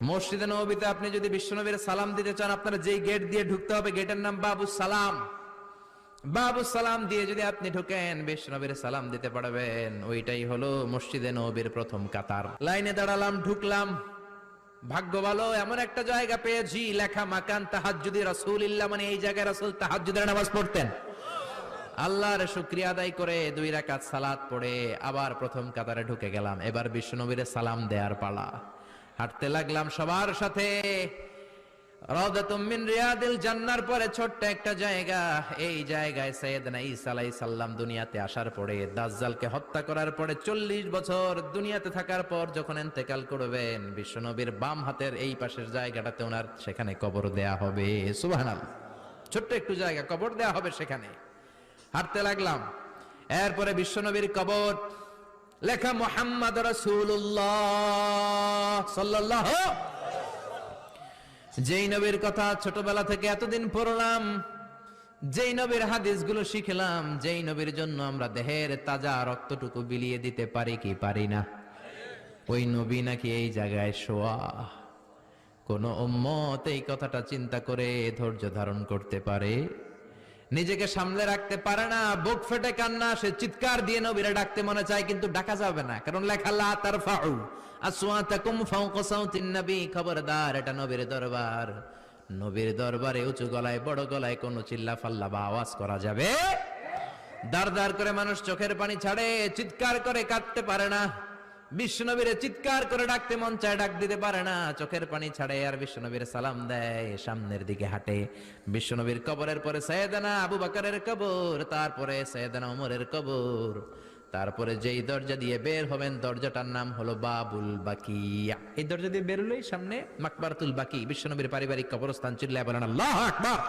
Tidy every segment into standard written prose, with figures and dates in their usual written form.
মসজিদে নববীতে আপনি যদি বিশ্বনবীর সালাম দিতে চান, আপনারা যেই গেট দিয়ে ঢুকতে হবে, গেটের নাম বাবুস সালাম। বাবুস সালাম দিয়ে যদি আপনি ঢুকেন, বিশ্বনবীর সালাম দিতে পারবেন। ওইটাই হলো মসজিদে নববীর প্রথম কাতার। লাইনে দাঁড়ালাম, ঢুকলাম। ভাগ্য ভালো, এমন একটা জায়গা পেয়েছি লেখা মাকান তাহাজ্জুদি রাসূলিল্লাহ, মানে এই জায়গায় রাসূল তাহাজ্জুদের নামাজ পড়তেন। আল্লাহর শুকরিয়া আদায় করে 2 রাকাত সালাত পড়ে আবার প্রথম কাতারে ঢুকে গেলাম। এবার বিশ্বনবীর সালাম দেওয়ার পালা। হাঁটতে লাগলাম সবার সাথে। রাউদাতুম মিন রিয়াদিল জান্নার পরে ছোট্ট একটা জায়গা, এই জায়গায় সাইয়েদনা ঈসা আলাইহিস সালাম দুনিয়াতে আসার পরে, দাজ্জালকে হত্যা করার পরে 40 বছর দুনিয়াতে থাকার পর যখন ইন্তেকাল করবেন, বিশ্বনবীর বাম হাতের এই পাশের জায়গাটাতে ওনার সেখানে কবর দেয়া হবে। সুবহানাল্লাহ, ছোট্ট একটু জায়গা, কবর দেয়া হবে সেখানে। হাঁটতে লাগলাম, এরপরে বিশ্বনবীর কবর, লেখা মুহাম্মদ রাসূলুল্লাহ সাল্লাল্লাহু। যেই নবীর কথা ছোটবেলা থেকে এতদিন পড়লাম, যেই নবীর হাদিসগুলো শিখলাম, যেই নবীর জন্য আমরা দেহের তাজা রক্তটুকু বিলিয়ে দিতে পারি কি পারি না, ওই নবী নাকি এই জায়গায় শোয়া। কোন উম্মত এই কথাটা চিন্তা করে ধৈর্য ধারণ করতে পারে? নিজেকে সামলে রাখতে পারে না, বুক ফেটে কান্না আসে, চিৎকার দিয়ে নবীরে ডাকতে মনে চায়, কিন্তু ডাকা যাবে না, কারণ লেখা লা তারফাউ আসওয়াতাকুম ফাওকা সাউতিন নবী। খবরদার, এটা নবীর দরবার। নবীর দরবারে উঁচু গলায় বড় গলায় কোনো চিল্লা ফাল্লা বা আওয়াজ করা যাবে? দাঁড় দাঁড় করে মানুষ চোখের পানি ছাড়ে, চিৎকার করে কাঁদতে পারে না। বিশ্বনবীরে চিৎকার করে ডাকতে মন চায়, ডাক দিতে পারে না, চোখের পানি ছাড়ে। আর বিশ্বনবীর সালাম দেয়, সামনের দিকে হাঁটে। বিশ্বনবীর কবরের পরে সাইয়েদনা আবু বকরের কবর, তারপরে সাইয়েদনা ওমরের কবর, তারপরে যেই দরজা দিয়ে বের হবেন দরজাটার নাম হলো বাবুল বাকিয়া। এই দরজা দিয়ে বের হলেই সামনে মাকবারাতুল বাকি, বিশ্বনবীর পারিবারিক কবরস্থান। চিল্লায় বলেন আল্লাহু আকবার।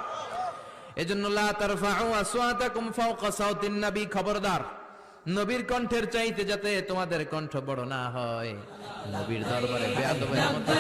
এজন্য লা তারফাউ আসওয়াতাকুম ফাওকা সাউতিন নবী, খবরদার, নবীর কণ্ঠের চাইতে যাতে তোমাদের কণ্ঠ বড় না হয়। নবীর দরবারে বেয়াদবের মতো